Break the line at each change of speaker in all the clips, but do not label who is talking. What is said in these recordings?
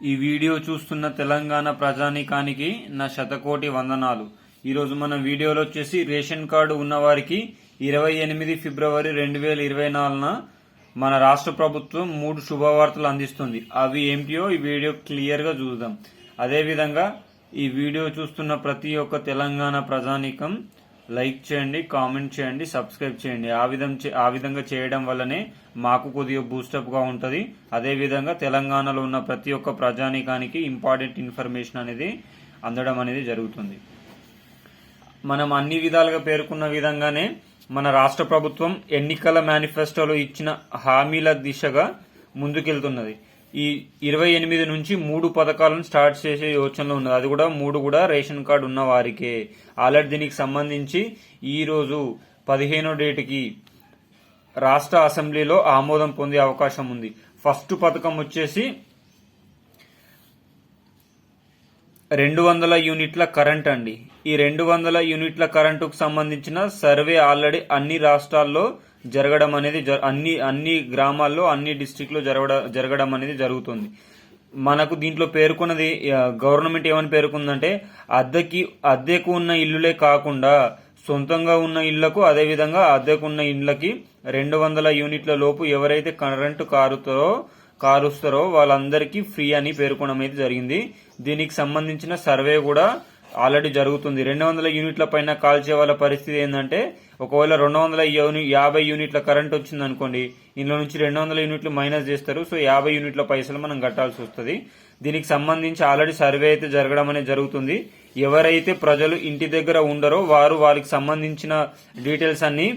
ఈ వీడియో చూస్తున్న తెలంగాణ ప్రజానీకానికి నా శతకోటి వందనాలు. ఈరోజు మన వీడియోలో వచ్చేసి రేషన్ కార్డు ఉన్నవారికి 28 ఫిబ్రవరి 2024న మన రాష్ట్ర ప్రభుత్వం 3 శుభవార్తలు అందిస్తుంది. అవి ఏమిటియో ఈ వీడియో క్లియర్ గా చూద్దాం. అదేవిధంగా ఈ వీడియో చూస్తున్న ప్రతి ఒక్క తెలంగాణ ప్రజానీకం లైక్ చేయండి, కామెంట్ చేయండి, సబ్స్క్రైబ్ చేయండి. ఆ విధంగా చేయడం వల్లనే మాకు కొద్దిగా బూస్టప్ గా ఉంటది. అదే విధంగా తెలంగాణలో ఉన్న ప్రతి ఒక్క ప్రజానీకానికి ఇంపార్టెంట్ ఇన్ఫర్మేషన్ అనేది అందడం అనేది జరుగుతుంది. మనం అన్ని విధాలుగా పేర్కొన్న విధంగానే మన రాష్ట్ర ప్రభుత్వం ఎన్నికల మేనిఫెస్టోలో ఇచ్చిన హామీల దిశగా ముందుకెళ్తున్నది. ఈ 28 నుంచి 3 పథకాలను స్టార్ట్ చేసే యోచనలో ఉన్నది. అది కూడా 3 కూడా రేషన్ కార్డు ఉన్న వారికే. ఆల్రెడీ దీనికి సంబంధించి ఈ రోజు 15వ డేట్కి రాష్ట్ర అసెంబ్లీలో ఆమోదం పొందే అవకాశం ఉంది. ఫస్ట్ పథకం వచ్చేసి 200 యూనిట్ల కరెంట్ అండి. ఈ 200 యూనిట్ల కరెంటుకు సంబంధించిన సర్వే ఆల్రెడీ అన్ని రాష్ట్రాల్లో జరగడం అనేది అన్ని గ్రామాల్లో అన్ని డిస్ట్రిక్ట్ లో జరగడం అనేది జరుగుతుంది. మనకు దీంట్లో పేర్కొన్నది గవర్నమెంట్ ఏమని పేర్కొందంటే అద్దెకు ఉన్న ఇల్లులే కాకుండా సొంతంగా ఉన్న ఇళ్లకు అదేవిధంగా అద్దెకు ఉన్న ఇళ్లకి 200 యూనిట్ల లోపు ఎవరైతే కరెంటు కారుస్తారో వాళ్ళందరికీ ఫ్రీ అని పేర్కొనడం అయితే జరిగింది. దీనికి సంబంధించిన సర్వే కూడా ఆల్రెడీ జరుగుతుంది. 200 యూనిట్ల పైన కాల్చే వాళ్ళ పరిస్థితి ఏంటంటే, ఒకవేళ 250 యూనిట్ల కరెంట్ వచ్చింది అనుకోండి, ఇందులో నుంచి 200 యూనిట్లు మైనస్ చేస్తారు. సో 50 యూనిట్ల పైసలు మనం కట్టాల్సి వస్తుంది. దీనికి సంబంధించి ఆల్రెడీ సర్వే అయితే జరగడం అనేది జరుగుతుంది. ఎవరైతే ప్రజలు ఇంటి దగ్గర ఉండరో వారికి సంబంధించిన డీటెయిల్స్ అన్ని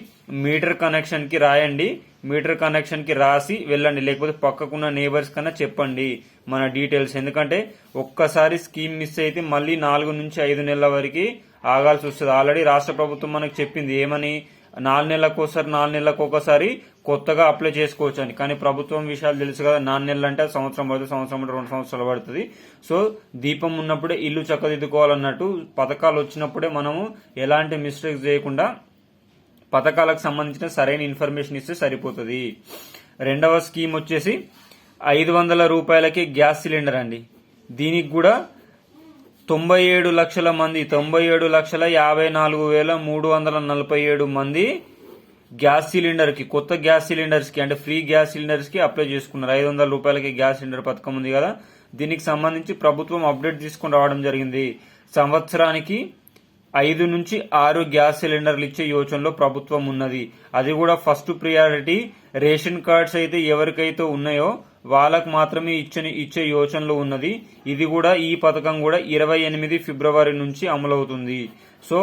మీటర్ కనెక్షన్ కి రాయండి. మీటర్ కనెక్షన్ కి రాసి వెళ్ళండి, లేకపోతే పక్కకున్న నేబర్స్ కన్నా చెప్పండి మన డీటెయిల్స్. ఎందుకంటే ఒక్కసారి స్కీమ్ మిస్ అయితే మళ్ళీ 4 నుంచి 5 నెలల వరకు ఆగాల్సి వస్తుంది. ఆల్రెడీ రాష్ట్ర ప్రభుత్వం మనకు చెప్పింది ఏమని, 4 నెలలకు ఒకసారి కొత్తగా అప్లై చేసుకోవచ్చు అని. కానీ ప్రభుత్వం విషయాలు తెలుసు కదా, 4 నెలలు అంటే సంవత్సరం పడుతుంది, సంవత్సరం అంటే 2 సంవత్సరాలు పడుతుంది. సో దీపం ఉన్నప్పుడే ఇల్లు చక్కదిద్దుకోవాలన్నట్టు పథకాలు వచ్చినప్పుడే మనము ఎలాంటి మిస్టేక్స్ చేయకుండా పథకాలకు సంబంధించిన సరైన ఇన్ఫర్మేషన్ ఇస్తే సరిపోతుంది. రెండవ స్కీమ్ వచ్చేసి 500 రూపాయలకి గ్యాస్ సిలిండర్ అండి. దీనికి కూడా 97 లక్షల మంది 97,54,347 మంది గ్యాస్ సిలిండర్ కి, కొత్త గ్యాస్ సిలిండర్స్ కి అంటే ఫ్రీ గ్యాస్ సిలిండర్స్ కి అప్లై చేసుకున్నారు. 500 రూపాయలకి గ్యాస్ సిలిండర్ పథకం ఉంది కదా, దీనికి సంబంధించి ప్రభుత్వం అప్డేట్ తీసుకుని రావడం జరిగింది. సంవత్సరానికి 5 నుంచి 6 గ్యాస్ సిలిండర్లు ఇచ్చే యోచనలో ప్రభుత్వం ఉన్నది. అది కూడా ఫస్ట్ ప్రియారిటీ రేషన్ కార్డ్స్ అయితే ఎవరికైతే ఉన్నాయో వాళ్ళకు మాత్రమే ఇచ్చే యోచనలో ఉన్నది. ఈ పథకం కూడా 28 ఫిబ్రవరి నుంచి అమలవుతుంది. సో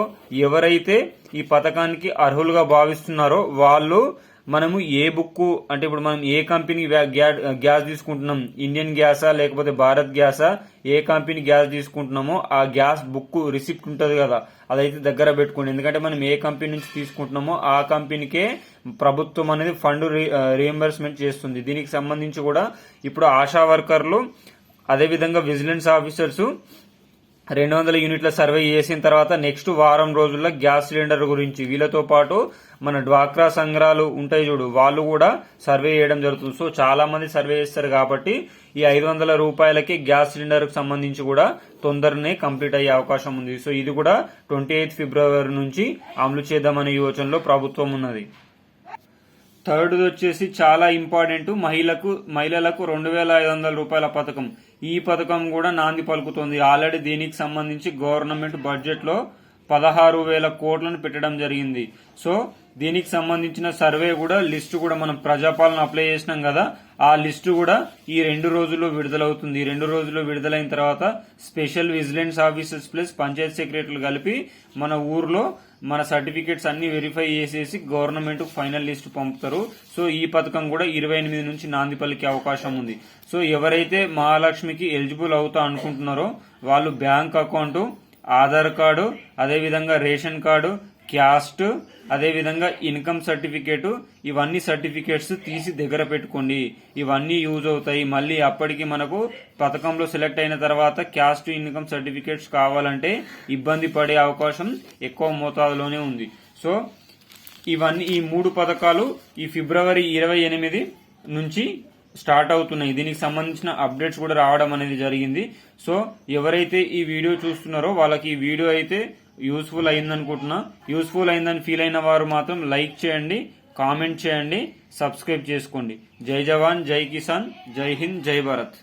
ఎవరైతే ఈ పథకానికి అర్హులుగా భావిస్తున్నారో వాళ్ళు మనము ఏ బుక్ అంటే ఇప్పుడు మనం ఏ కంపెనీ గ్యాస్ తీసుకుంటున్నాం, ఇండియన్ గ్యాసా లేకపోతే భారత్ గ్యాసా, ఏ కంపెనీ గ్యాస్ తీసుకుంటున్నామో ఆ గ్యాస్ బుక్ రిసిప్ట్ ఉంటది కదా, అదైతే దగ్గర పెట్టుకోండి. ఎందుకంటే మనం ఏ కంపెనీ నుంచి తీసుకుంటున్నామో ఆ కంపెనీకే ప్రభుత్వం అనేది ఫండ్ రీఎంబర్స్మెంట్ చేస్తుంది. దీనికి సంబంధించి కూడా ఇప్పుడు ఆశా వర్కర్లు అదేవిధంగా విజిలెన్స్ ఆఫీసర్స్ 200 యూనిట్ల సర్వే చేసిన తర్వాత నెక్స్ట్ వారం రోజుల్లో గ్యాస్ సిలిండర్ గురించి వీళ్ళతో పాటు మన డ్వాక్రా సంఘాలు ఉంటాయి చూడు, వాళ్ళు కూడా సర్వే చేయడం జరుగుతుంది. సో చాలా మంది సర్వే చేస్తారు కాబట్టి ఈ 500 రూపాయలకి గ్యాస్ సిలిండర్ కు సంబంధించి కూడా తొందరనే కంప్లీట్ అయ్యే అవకాశం ఉంది. సో ఇది కూడా 28 ఫిబ్రవరి నుంచి అమలు చేద్దామనే యోచనలో ప్రభుత్వం ఉన్నది. థర్డ్ వచ్చేసి చాలా ఇంపార్టెంట్, మహిళలకు 2,500 రూపాయల పథకం. ఈ పథకం కూడా నాంది పలుకుతోంది. ఆల్రెడీ దీనికి సంబంధించి గవర్నమెంట్ బడ్జెట్ లో 16,000 కోట్లను పెట్టడం జరిగింది. సో దీనికి సంబంధించిన సర్వే కూడా లిస్టు కూడా మనం ప్రజాపాలన అప్లై చేసినాం కదా, ఆ లిస్టు కూడా ఈ 2 రోజుల్లో విడుదలవుతుంది. 2 రోజుల్లో విడుదలైన తర్వాత special vigilance officers plus Panchayat సెక్రటరీలు కలిపి మన ఊర్లో మన సర్టిఫికేట్స్ అన్ని వెరిఫై చేసేసి గవర్నమెంట్ ఫైనల్ లిస్ట్ పంపుతారు. సో ఈ పథకం కూడా 28 నుంచి నాంది పలికే అవకాశం ఉంది. సో ఎవరైతే మహాలక్ష్మికి ఎలిజిబుల్ అవుతా అనుకుంటున్నారో వాళ్ళు బ్యాంక్ అకౌంట్, ఆధార్ కార్డు, అదేవిధంగా రేషన్ కార్డు, క్యాస్ట్, అదేవిధంగా ఇన్కమ్ సర్టిఫికేట్, ఇవన్నీ సర్టిఫికేట్స్ తీసి దగ్గర పెట్టుకోండి. ఇవన్నీ యూజ్ అవుతాయి. మళ్ళీ అప్పటికి మనకు పథకంలో సెలెక్ట్ అయిన తర్వాత క్యాస్ట్, ఇన్కమ్ సర్టిఫికేట్స్ కావాలంటే ఇబ్బంది పడే అవకాశం ఎక్కువ మోతాదులోనే ఉంది. సో ఈ 3 పథకాలు ఈ ఫిబ్రవరి 28 నుంచి స్టార్ట్ అవుతున్నాయి. దీనికి సంబంధించిన అప్డేట్స్ కూడా రావడం అనేది జరిగింది. సో ఎవరైతే ఈ వీడియో చూస్తున్నారో వాళ్ళకి ఈ వీడియో అయితే యూస్ఫుల్ అయిందనుకుంటున్నా. యూస్ఫుల్ అయిందని ఫీల్ అయిన వారు మాత్రం లైక్ చేయండి, కామెంట్ చేయండి, సబ్స్క్రైబ్ చేసుకోండి. జై జవాన్, జై కిసాన్, జై హింద్, జై భారత్.